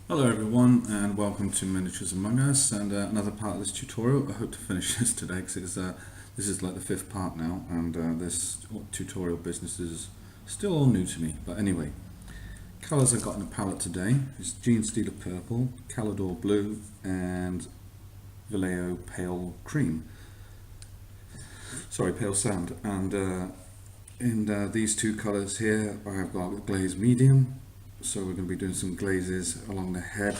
Hello everyone and welcome to Miniatures Among Us and another part of this tutorial. I hope to finish this today because this is like the fifth part now, and this tutorial business is still all new to me. But anyway, colours I got in the palette today is Gene Stealer Purple, Calidor Blue and Vallejo Pale Cream. Sorry, Pale Sand. And in these two colours here I have got Glaze Medium. So we're going to be doing some glazes along the head,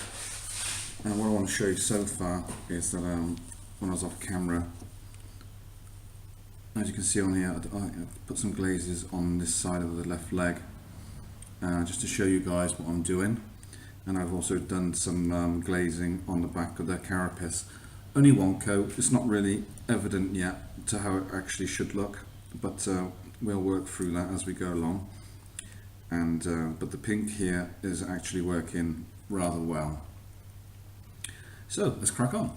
and what I want to show you so far is that when I was off camera, as you can see on here, I put some glazes on this side of the left leg just to show you guys what I'm doing. And I've also done some glazing on the back of their carapace. Only one coat, it's not really evident yet to how it actually should look, but we'll work through that as we go along. And but the pink here is actually working rather well. So let's crack on.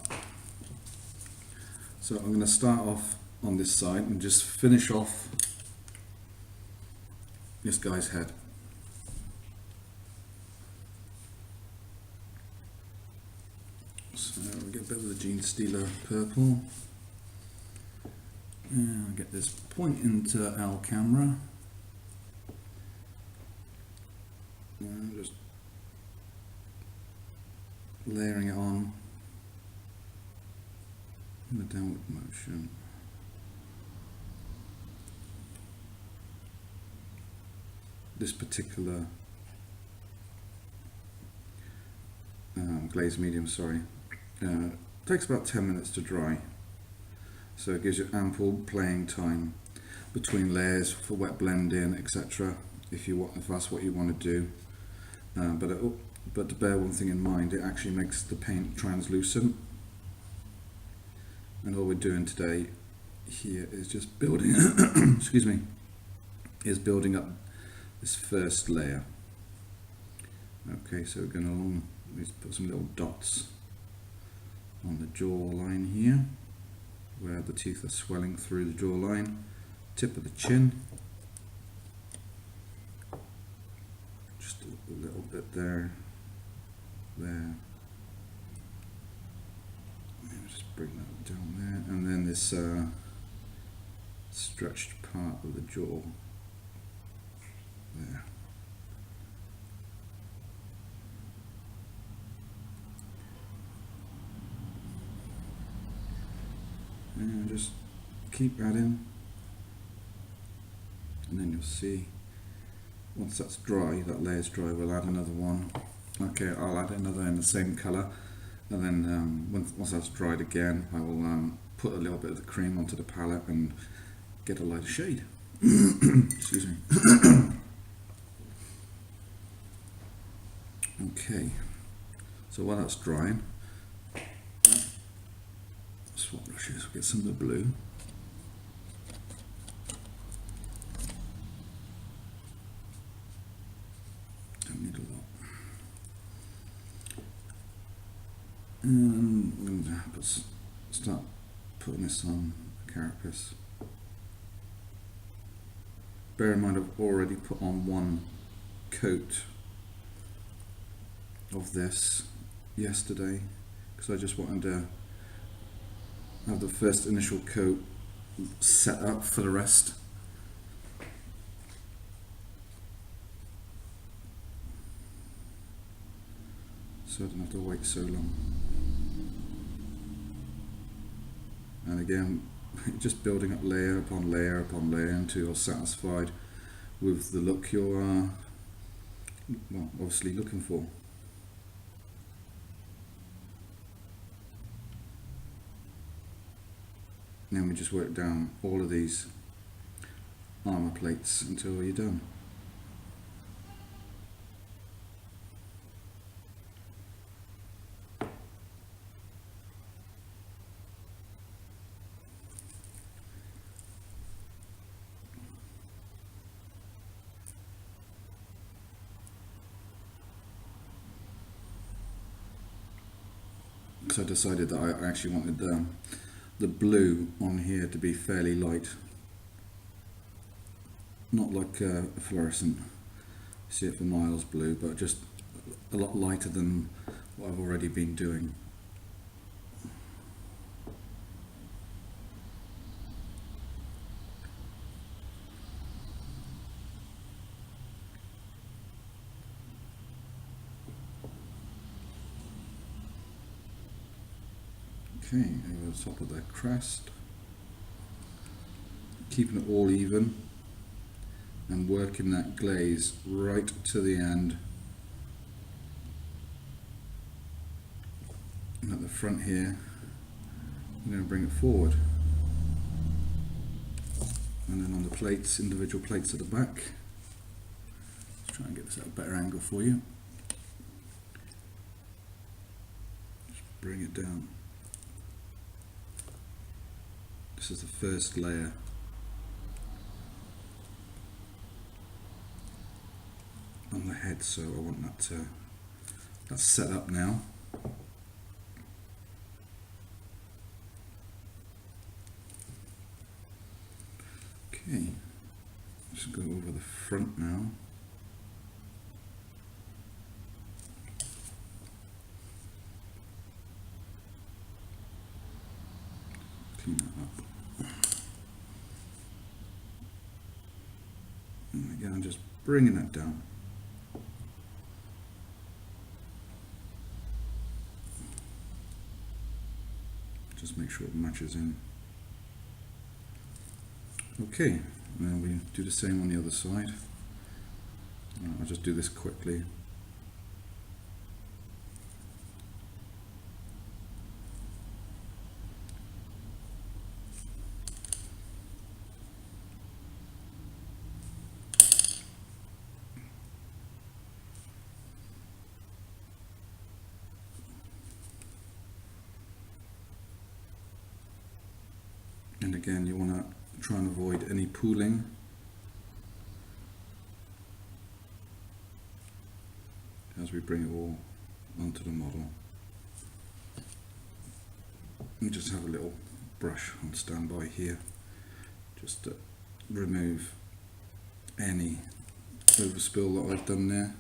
So I'm going to start off on this side and just finish off this guy's head. So we get a bit of the Gene Stealer Purple and get this point into our camera. And just layering it on in a downward motion. This particular glaze medium, takes about 10 minutes to dry, so it gives you ample playing time between layers for wet blending, etc. If that's what you want to do. But to bear one thing in mind, it actually makes the paint translucent, and all we're doing today here is just building excuse me, is building up this first layer. Okay, so we're going to put some little dots on the jawline here, where the teeth are swelling through the jawline, tip of the chin. A little bit there. Just bring that down there, and then this stretched part of the jaw there. And just keep adding, and then you'll see. Once that's dry, that layer's dry, we'll add another one. Okay, I'll add another in the same colour, and then once that's dried again, I will put a little bit of the cream onto the palette and get a lighter shade. Excuse me. Okay, so while that's drying, swap brushes, we'll get some of the blue. And I'm going to start putting this on the carapace. Bear in mind I've already put on one coat of this yesterday, because I just wanted to have the first initial coat set up for the rest. So I don't have to wait so long. And again, just building up layer upon layer upon layer until you're satisfied with the look you're obviously looking for. And then we just work down all of these armour plates until you're done. So I decided that I actually wanted the blue on here to be fairly light, not like a fluorescent, see it for miles blue, but just a lot lighter than what I've already been doing. Okay, over the top of that crest, keeping it all even and working that glaze right to the end. And at the front here, I'm going to bring it forward. And then on the plates, individual plates at the back, let's try and get this at a better angle for you. Just bring it down. This is the first layer. On the head, so I want that that's set up now. Okay, just go over the front now. Clean that up. And again, I'm just bringing that down. Just make sure it matches in. Okay, and then we do the same on the other side. I'll just do this quickly. And again, you want to try and avoid any pooling. As we bring it all onto the model. You just have a little brush on standby here, just to remove any overspill that I've done there.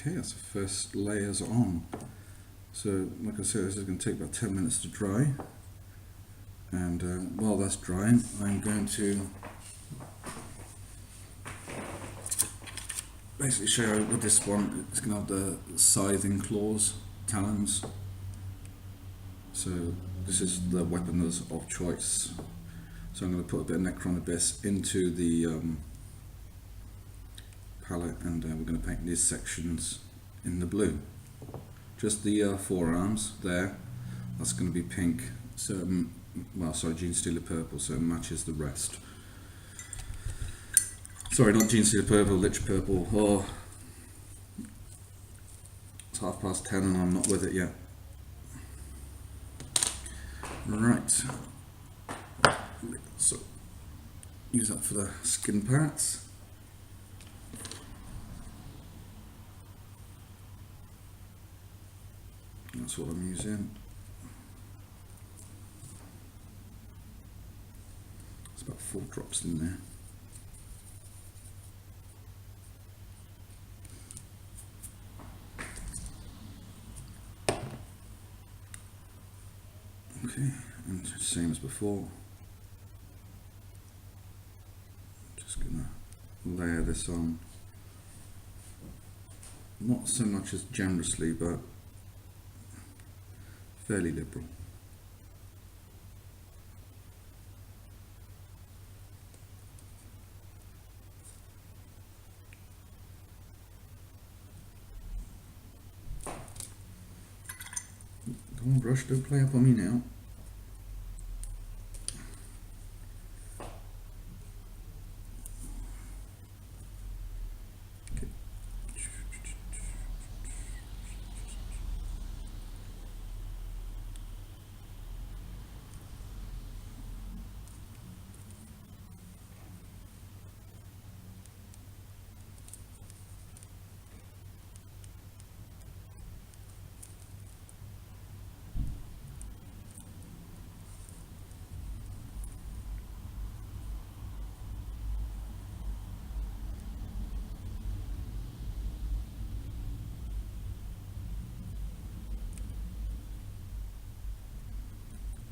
Okay, that's the first layers on. So, like I said, this is going to take about 10 minutes to dry. And while that's drying, I'm going to basically show you with this one. It's going to have the scything claws, talons. So this is the weapon of choice. So I'm going to put a bit of Necron Abyss into the palette, and we're going to paint these sections in the blue. Just the forearms there, that's going to be pink, so well, sorry, Genestealer purple, so it matches the rest. Sorry, not Genestealer purple, Lich purple. Oh, it's 10:30 and I'm not with it yet. Right, so use that for the skin parts. That's what I'm using. It's about 4 drops in there. Okay, and same as before. Just gonna layer this on. Not so much as generously, but fairly liberal. Come on, brush, don't play up on me now. Okay,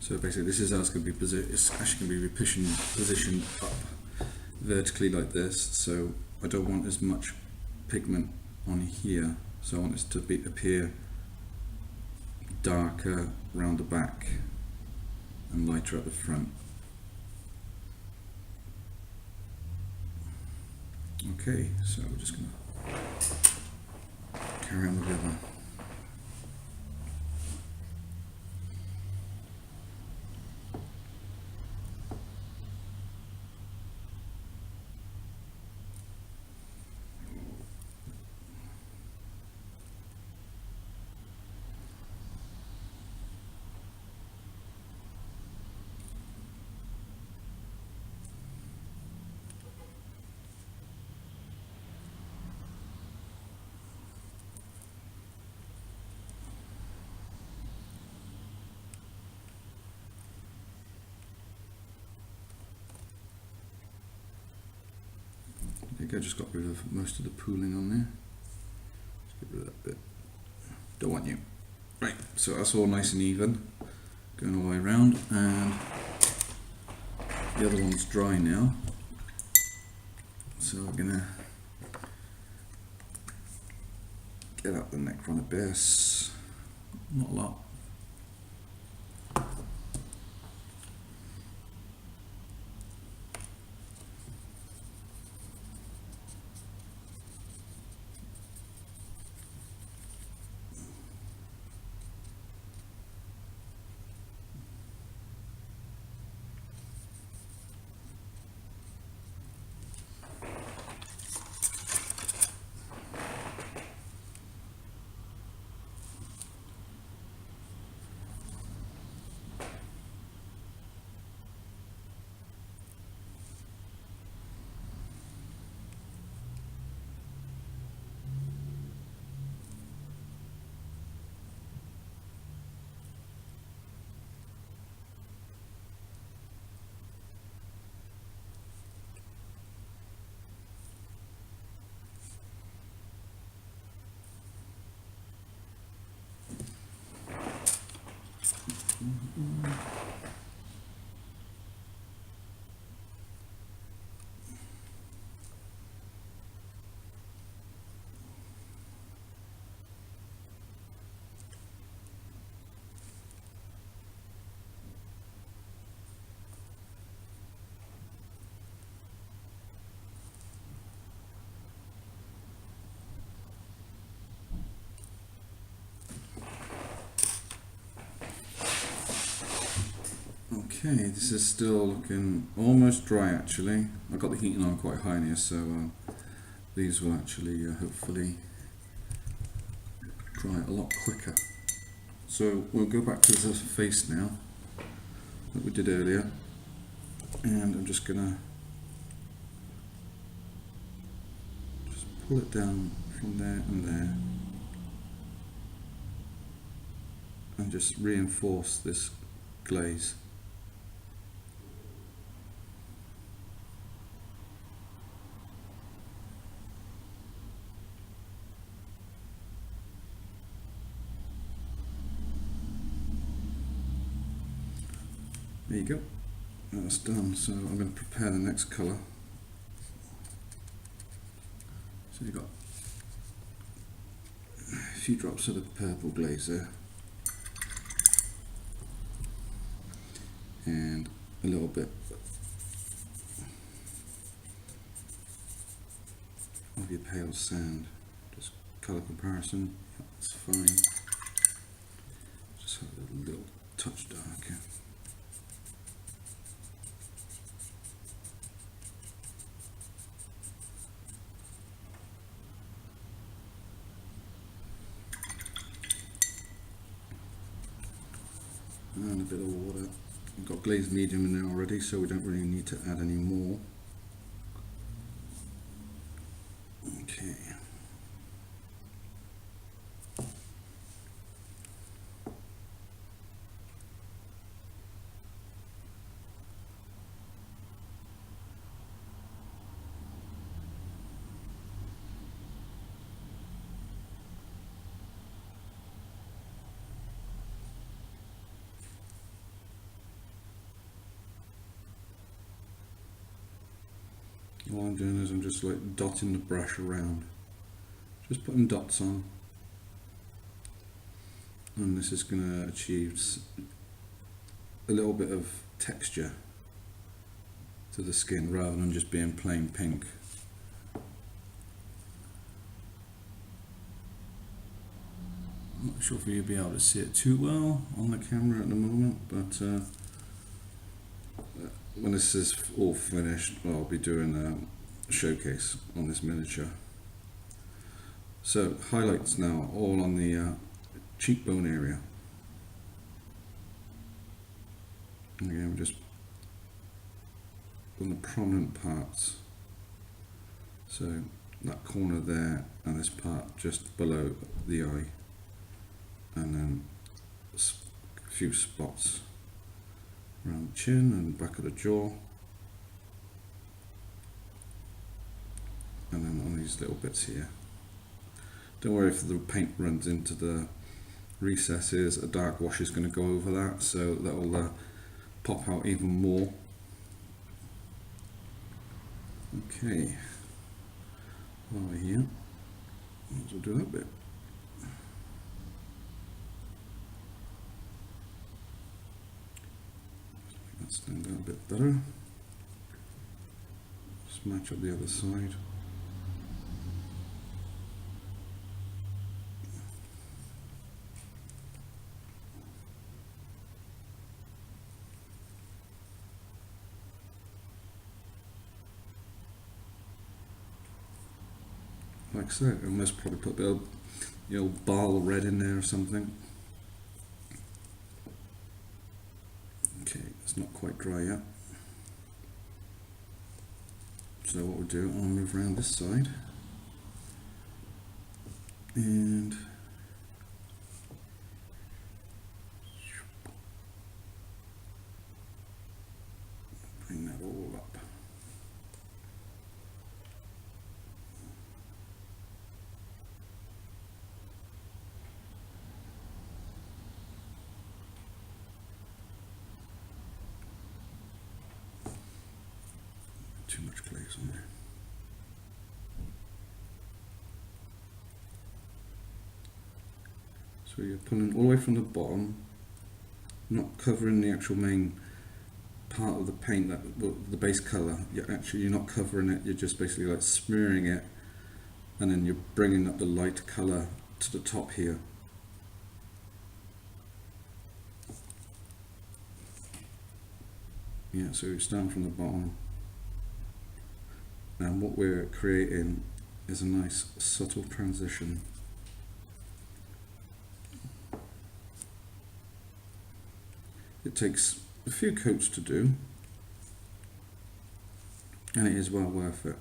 So basically this is how it's going to be it's actually going to be positioned up vertically like this, so I don't want as much pigment on here, so I want this to appear darker round the back and lighter at the front. Okay, so we're just going to carry on with the other. I think I just got rid of most of the pooling on there. Let's get rid of that bit. Don't want you. Right, so that's all nice and even, going all the way around, and the other one's dry now. So we're gonna get up the neck from the base. Not a lot. Okay, this is still looking almost dry actually. I've got the heating on quite high here, so these will actually hopefully dry a lot quicker. So we'll go back to the face now that we did earlier, and I'm just gonna pull it down from there and there and just reinforce this glaze. There you go, that's done. So I'm going to prepare the next colour. So you've got a few drops of the purple glaze there, and a little bit of your pale sand, just colour comparison, that's fine. Just have it a little touch darker. And a bit of water. We've got glazed medium in there already, so we don't really need to add any more. Okay. All I'm doing is I'm just like dotting the brush around, just putting dots on, and this is going to achieve a little bit of texture to the skin rather than just being plain pink. I'm not sure if you'll be able to see it too well on the camera at the moment, but when this is all finished, I'll be doing a showcase on this miniature. So highlights now all on the cheekbone area. And again, we're just on the prominent parts. So that corner there and this part just below the eye, and then a few spots around the chin and back of the jaw, and then on these little bits here. Don't worry if the paint runs into the recesses, a dark wash is going to go over that, so that will pop out even more. Okay, while we're here, might as well do that bit. Let's stand out a bit better. Just match up the other side. Like so, I must probably put a bit of, you know, Baal red in there or something. Okay, it's not quite dry yet. So what we'll do, I'll move around this side and bring that all up. Too much glaze on there. So you're pulling all the way from the bottom, not covering the actual main part of the paint, that the base colour. You're not covering it, you're just basically like smearing it, and then you're bringing up the light colour to the top here. Yeah, so you start from the bottom, and what we're creating is a nice subtle transition. It takes a few coats to do, and it is well worth it.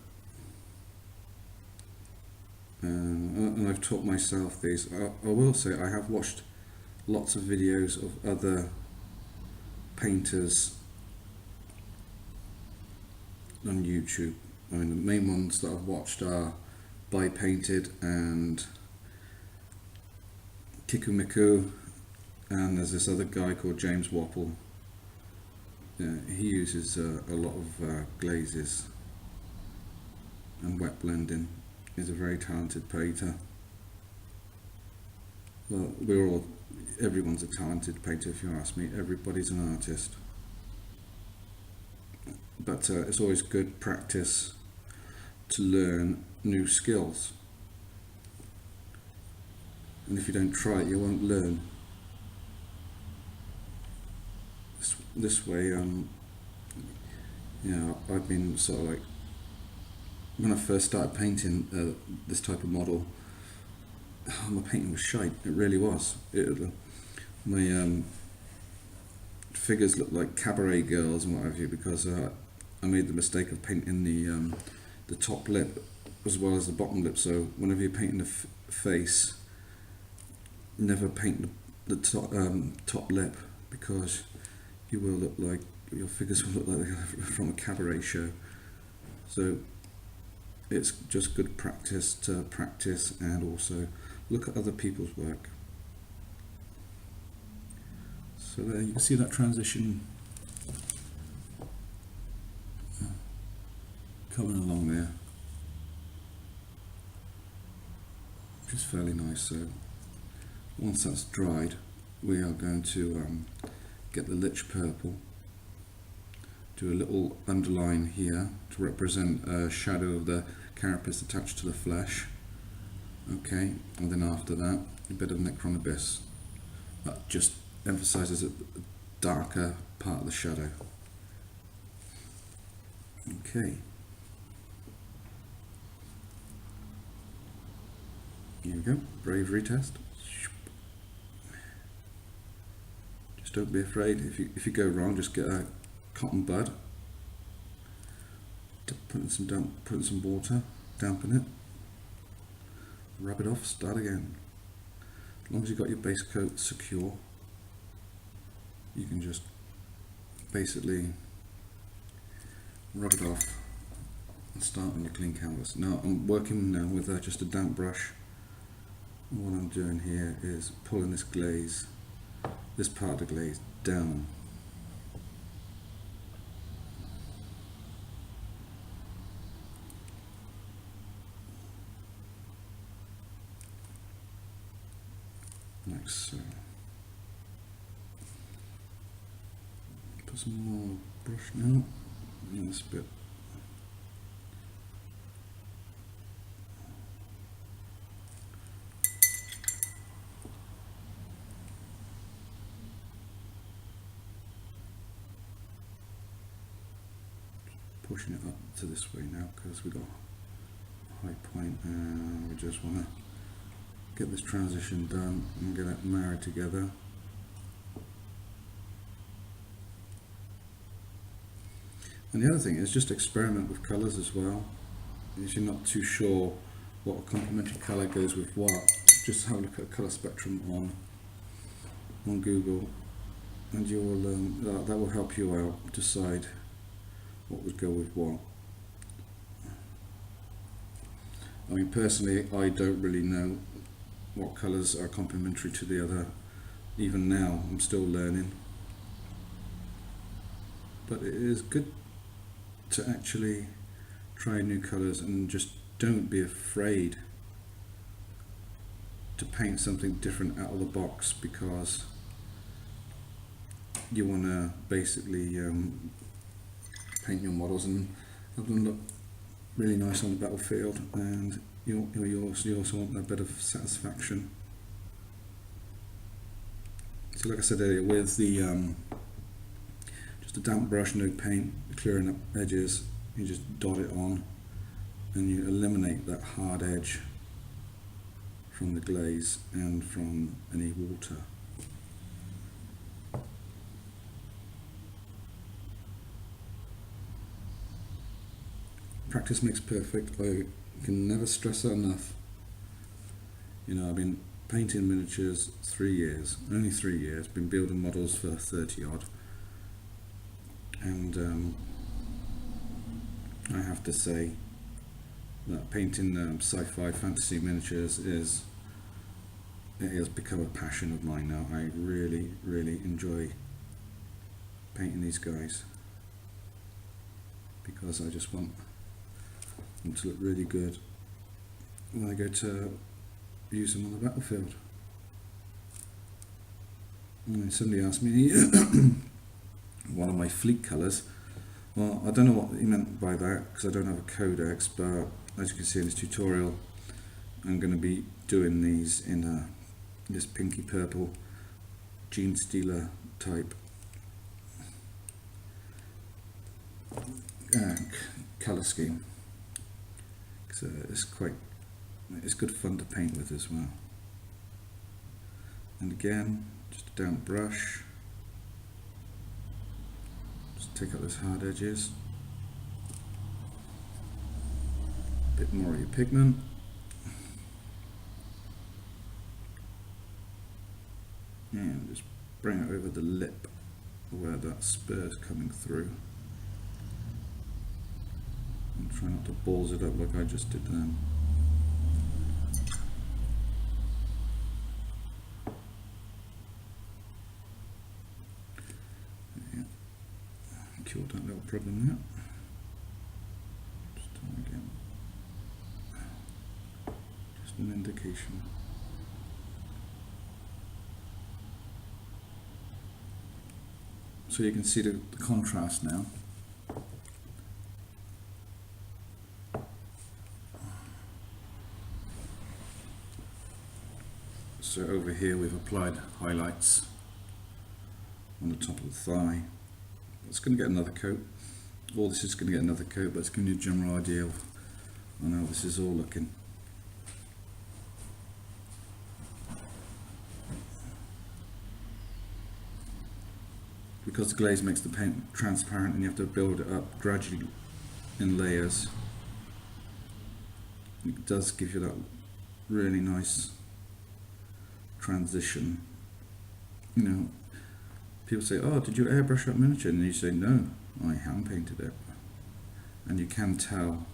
And I've taught myself these. I will say I have watched lots of videos of other painters on YouTube. I mean, the main ones that I've watched are By Painted and Kikumiku, and there's this other guy called James Wapple. Yeah, he uses a lot of glazes and wet blending. He's a very talented painter. Well, everyone's a talented painter if you ask me. Everybody's an artist. But it's always good practice to learn new skills. And if you don't try it, you won't learn. This way, you know, I've been sort of like, when I first started painting this type of model, my painting was shite. It really was. My figures looked like cabaret girls and what have you, because I made the mistake of painting the top lip as well as the bottom lip. So whenever you're painting the face, never paint the top lip, because you will look like, your figures will look like they're from a cabaret show. So it's just good practice to practice and also look at other people's work. So there you can see that transition coming along there, which is fairly nice. So once that's dried, we are going to get the lich purple, do a little underline here to represent a shadow of the carapace attached to the flesh. Okay, and then after that, a bit of Necron Abyss. That just emphasises a darker part of the shadow. Okay. Here we go, bravery test. Just don't be afraid. If you go wrong, just get a cotton bud, put in some water, dampen it, rub it off, start again. As long as you've got your base coat secure, you can just basically rub it off and start on your clean canvas. Now I'm working now with just a damp brush. What I'm doing here is pulling this glaze, this part of the glaze, down. Like so. Put some more brush now in this bit. Pushing it up to this way now because we got a high point and we just want to get this transition done and get it married together. And the other thing is just experiment with colours as well. If you're not too sure what complementary colour goes with what, just have a look at colour spectrum on Google, and you will that will help you out decide what would go with what. I mean, personally, I don't really know what colours are complementary to the other. Even now, I'm still learning. But it is good to actually try new colours and just don't be afraid to paint something different out of the box, because you want to basically paint your models and have them look really nice on the battlefield, and you also want that bit of satisfaction. So like I said earlier, with the just a damp brush, no paint, clearing up edges, you just dot it on and you eliminate that hard edge from the glaze and from any water. Practice makes perfect. I can never stress that enough. You know, I've been painting miniatures 3 years, only 3 years, been building models for 30 odd, and I have to say that painting sci-fi fantasy miniatures it has become a passion of mine now. I really enjoy painting these guys because I just want them to look really good when I go to use them on the battlefield. And somebody asked me one of my fleet colours. Well, I don't know what he meant by that because I don't have a codex, but as you can see in this tutorial, I'm going to be doing these in this pinky purple Gene Stealer type colour scheme. So it's good fun to paint with as well. And again, just a damp brush, just take out those hard edges, a bit more of your pigment, and just bring it over the lip where that spur's coming through. And try not to balls it up like I just did then. Yeah. Cured that little problem there. Just just an indication. So you can see the contrast now. So over here we've applied highlights on the top of the thigh. It's going to get another coat. All this is going to get another coat, but it's giving you a general idea of how this is all looking. Because the glaze makes the paint transparent and you have to build it up gradually in layers, it does give you that really nice transition. You know, people say, oh, did you airbrush that miniature? And you say, no, I hand painted it. And you can tell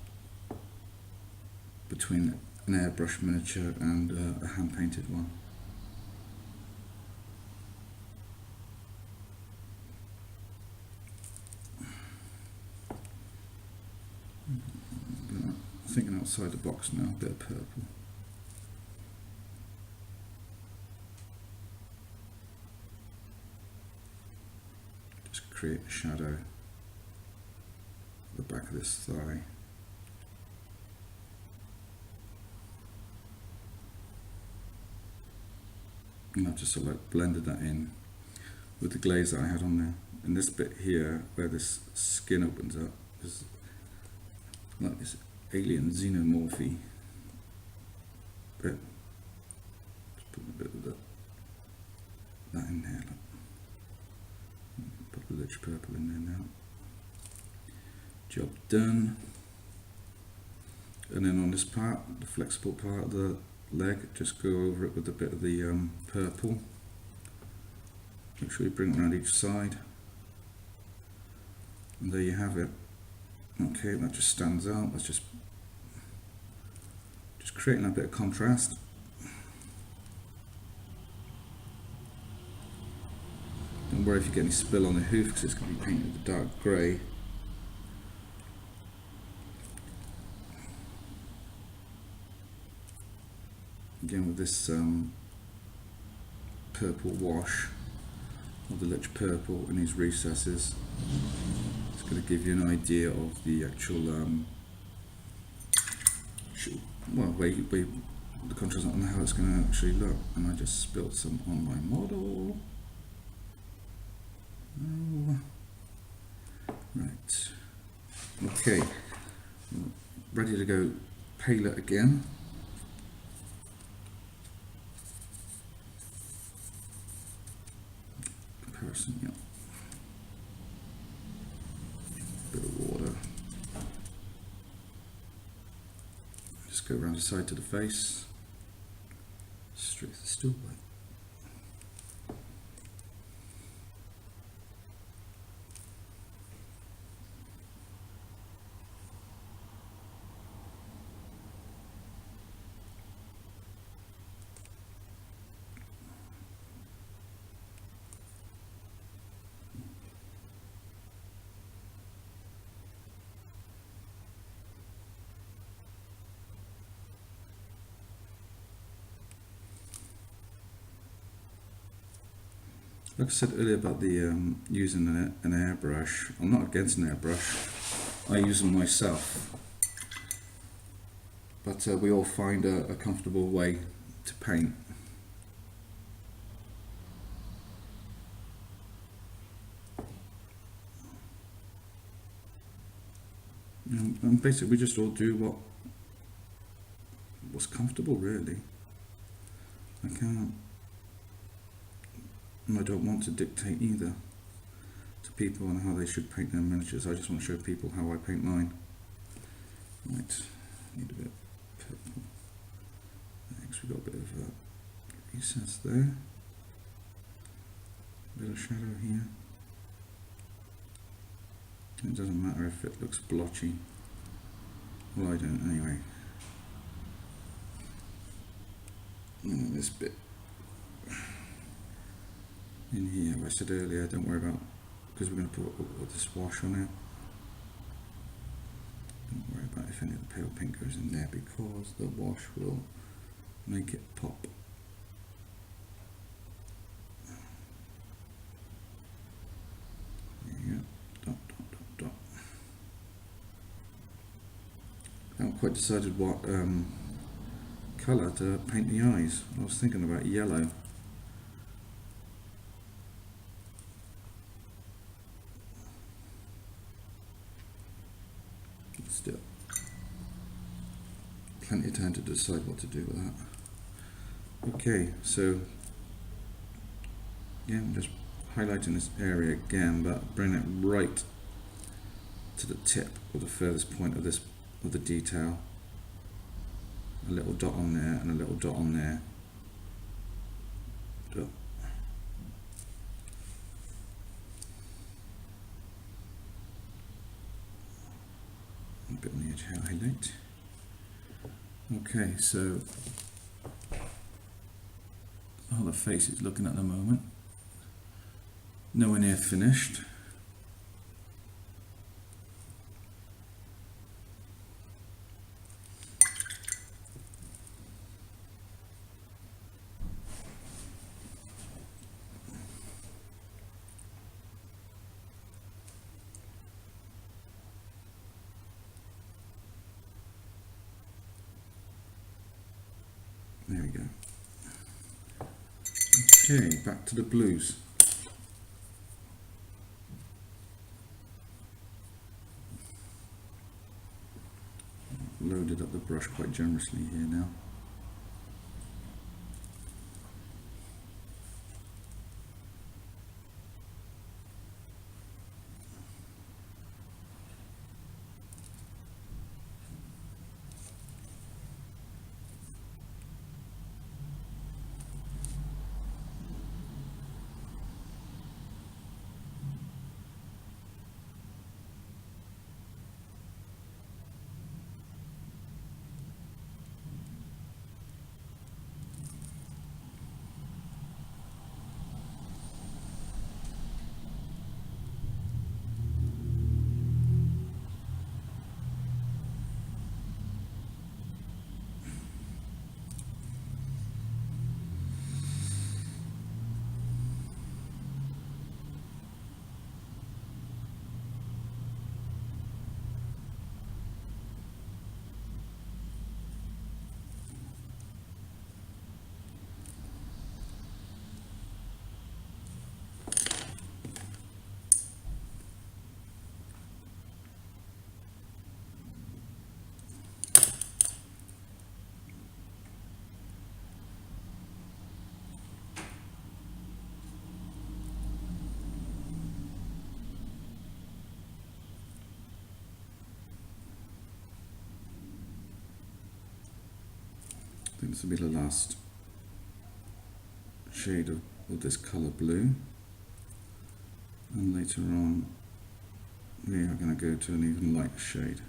between an airbrush miniature and a hand painted one. Thinking outside the box now, a bit of purple. Just create a shadow at the back of this thigh. And I've just sort of like blended that in with the glaze that I had on there. And this bit here, where this skin opens up, is like this alien xenomorphy bit. Just put a bit of that in there. Put the lich purple in there now. Job done. And then on this part, the flexible part of the leg, just go over it with a bit of the purple. Make sure you bring it around each side. And there you have it. Okay, that just stands out. Let's just creating a bit of contrast. Don't worry if you get any spill on the hoof, because it's going to be painted with dark grey. Again with this purple wash of the lich purple in these recesses, it's going to give you an idea of the actual the contrast on how it's going to actually look. And I just spilled some on my model. Oh. Right. Okay. Ready to go paler again. Comparison, yeah. Bit of water. Just go around the side to the face, straight to the stool light. Like I said earlier about the using an airbrush, I'm not against an airbrush, I use them myself, but we all find a comfortable way to paint. And basically we just all do what's comfortable, really. I can't, and I don't want to dictate either to people on how they should paint their miniatures. I just want to show people how I paint mine. Right, need a bit of purple. Next we've got a bit of recess there. A bit of shadow here. It doesn't matter if it looks blotchy. Well, I don't anyway. And this bit in here, I said earlier, don't worry about, because we're going to put this wash on it. Don't worry about if any of the pale pink goes in there, because the wash will make it pop. Yeah, dot, dot, dot, dot. I haven't quite decided what colour to paint the eyes. I was thinking about yellow. Still, plenty of time to decide what to do with that. Okay, so yeah, I'm just highlighting this area again, but bring it right to the tip or the furthest point of the detail. A little dot on there and a little dot on there. Dot. A bit on the edge highlight. Okay, so how the face is looking at the moment. Nowhere near finished. There we go. Okay, back to the blues. Loaded up the brush quite generously here now. I think this will be the last shade of this colour blue, and later on we are going to go to an even lighter shade.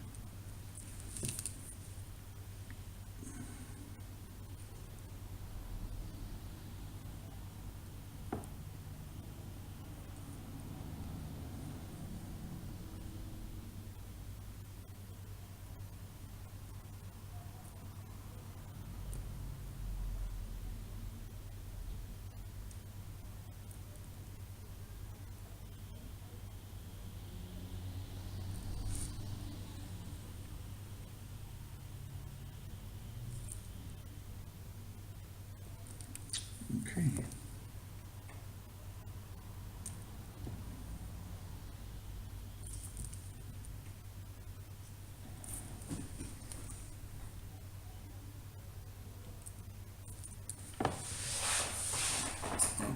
Okay.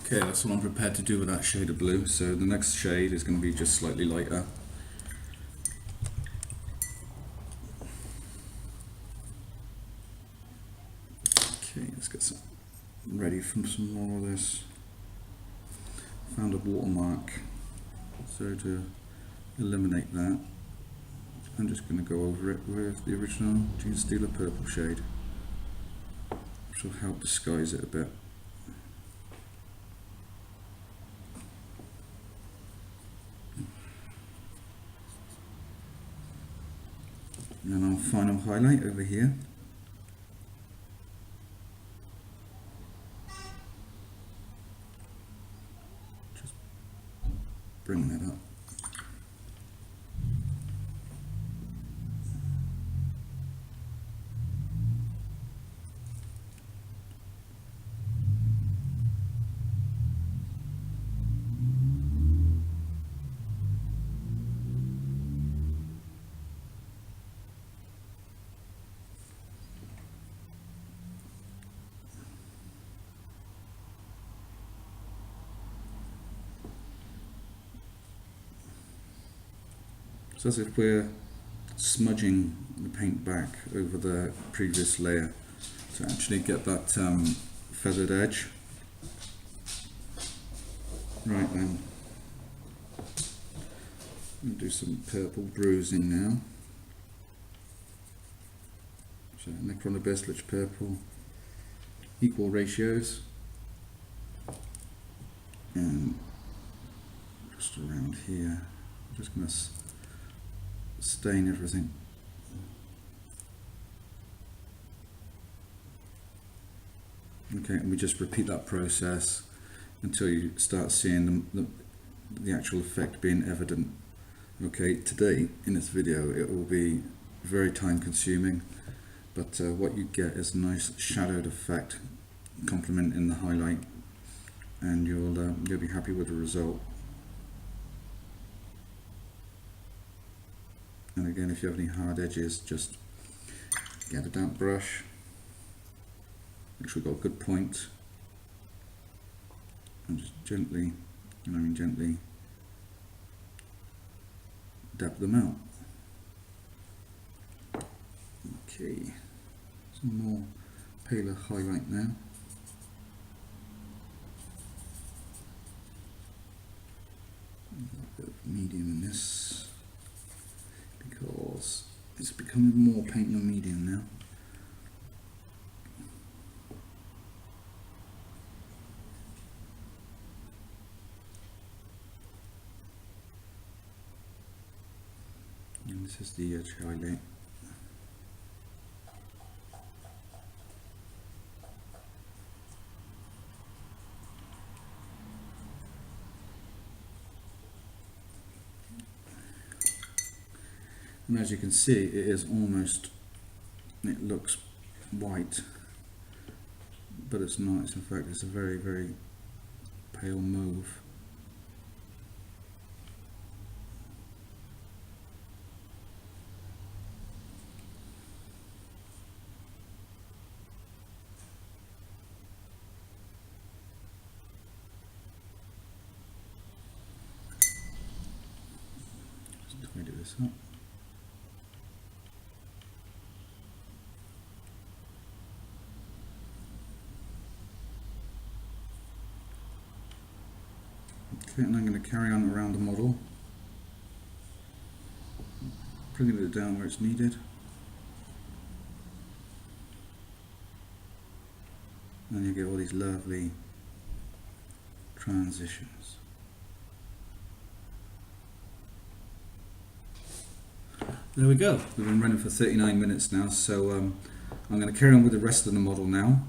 Okay, that's what I'm prepared to do with that shade of blue. So the next shade is going to be just slightly lighter. Okay, let's get some ready from some more of this. Found a watermark, so to eliminate that, I'm just going to go over it with the original Gene Steeler purple shade, which will help disguise it a bit. And our final highlight over here. So as if we're smudging the paint back over the previous layer to actually get that feathered edge. Right then, I'm going to do some purple bruising now. So Necronobeslich purple, equal ratios, and just around here, I'm just going to stain everything. Okay, and we just repeat that process until you start seeing the actual effect being evident. Okay, today in this video it will be very time consuming, but what you get is a nice shadowed effect complementing the highlight, and you'll be happy with the result. And again, if you have any hard edges, just get a damp brush, make sure you've got a good point, and just gently, gently dab them out. Okay, some more paler highlight now. A bit of medium in this, because it's becoming more paint on medium now. And this is the edge highlight. And as you can see, it is almost, it looks white, but it's not. It's in fact, it's a very, very pale mauve. Just tidy this up. Okay, and I'm going to carry on around the model, bringing it down where it's needed, and you get all these lovely transitions. There we go. We've been running for 39 minutes now, so I'm going to carry on with the rest of the model now,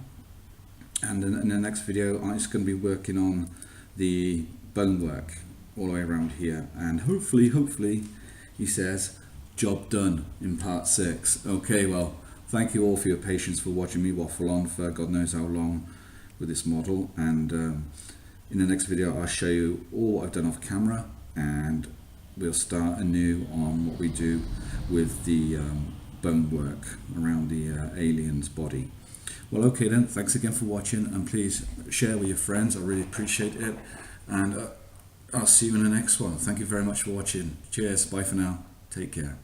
and in the next video I'm just going to be working on the bone work all the way around here, and hopefully he says job done in part 6. Okay, well, thank you all for your patience, for watching me waffle on for God knows how long with this model, and in the next video I'll show you all what I've done off camera, and we'll start anew on what we do with the bone work around the alien's body. Well, okay then, thanks again for watching, and please share with your friends, I really appreciate it. And I'll see you in the next one. Thank you very much for watching. Cheers, bye for now, take care.